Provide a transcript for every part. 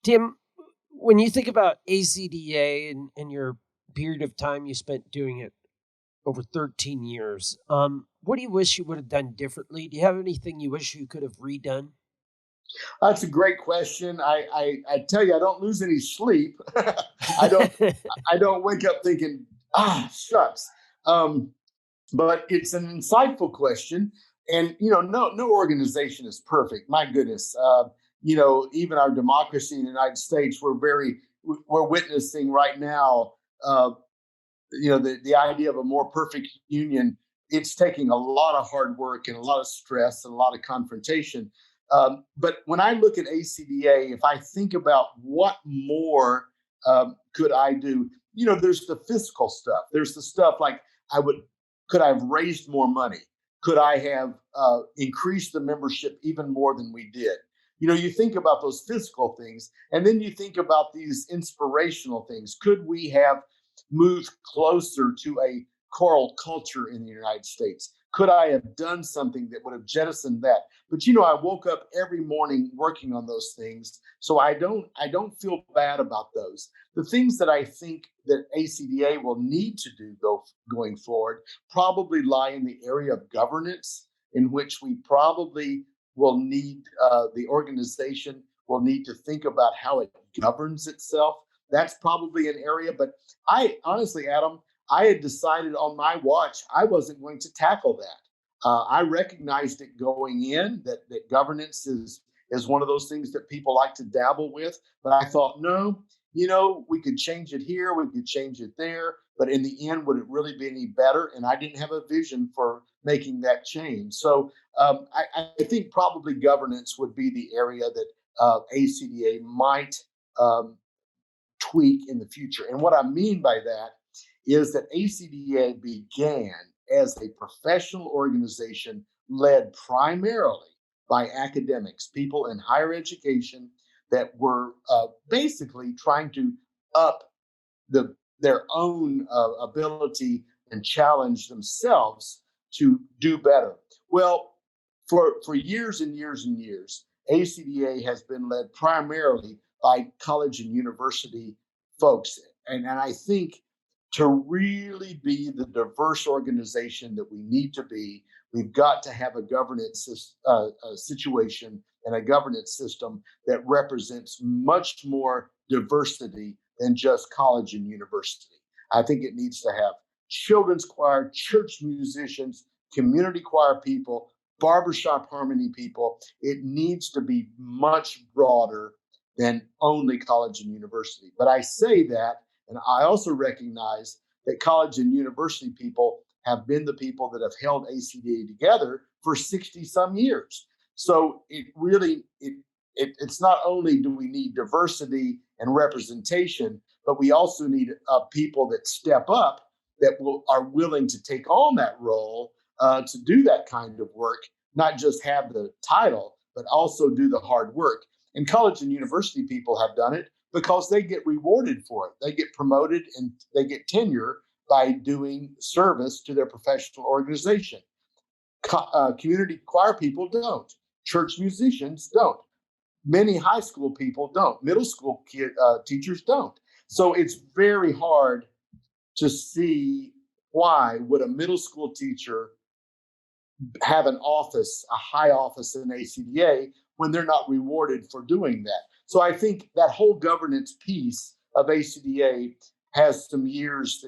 Tim, when you think about ACDA and your period of time you spent doing it over 13 years, what do you wish you would have done differently? Do you have anything you wish you could have redone? That's a great question. I tell you, I don't lose any sleep. I don't I don't wake up thinking, shucks. Um, but it's an insightful question, and no organization is perfect. My goodness, even our democracy in the United States, we're witnessing right now. Uh, the idea of a more perfect union. It's taking a lot of hard work and a lot of stress and a lot of confrontation. But when I look at ACDA, if I think about what more could I do, there's the fiscal stuff. There's the stuff like could I have raised more money? Could I have increased the membership even more than we did? You think about those physical things, and then you think about these inspirational things. Could we have moved closer to a choral culture in the United States? Could I have done something that would have jettisoned that? But I woke up every morning working on those things, so I don't feel bad about those. The things that I think that ACDA will need to do going forward probably lie in the area of governance, in which we probably will need the organization will need to think about how it governs itself. That's probably an area. But I honestly, Adam, I had decided on my watch I wasn't going to tackle that. I recognized it going in that governance is one of those things that people like to dabble with. But I thought, no, we could change it here, we could change it there. But in the end, would it really be any better? And I didn't have a vision for making that change. So I think probably governance would be the area that ACDA might um, tweak in the future. And what I mean by that is that ACDA began as a professional organization led primarily by academics, people in higher education that were basically trying to up their own ability and challenge themselves to do better. Well, for years and years and years, ACDA has been led primarily by college and university folks. And I think to really be the diverse organization that we need to be, we've got to have a governance situation and a governance system that represents much more diversity than just college and university. I think it needs to have children's choir, church musicians, community choir people, barbershop harmony people. It needs to be much broader than only college and university. But I say that, and I also recognize that college and university people have been the people that have held ACDA together for 60 some years. So it's not only do we need diversity and representation, but we also need people that step up that are willing to take on that role to do that kind of work, not just have the title, but also do the hard work. And college and university people have done it because they get rewarded for it. They get promoted and they get tenure by doing service to their professional organization. Community choir people don't. Church musicians don't. Many high school people don't. Middle school teachers don't. So it's very hard to see why would a middle school teacher have a high office in ACDA when they're not rewarded for doing that. So I think that whole governance piece of ACDA has some years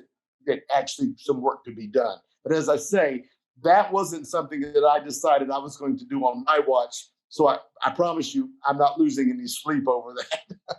that actually some work to be done. But as I say, that wasn't something that I decided I was going to do on my watch. So I promise you, I'm not losing any sleep over that.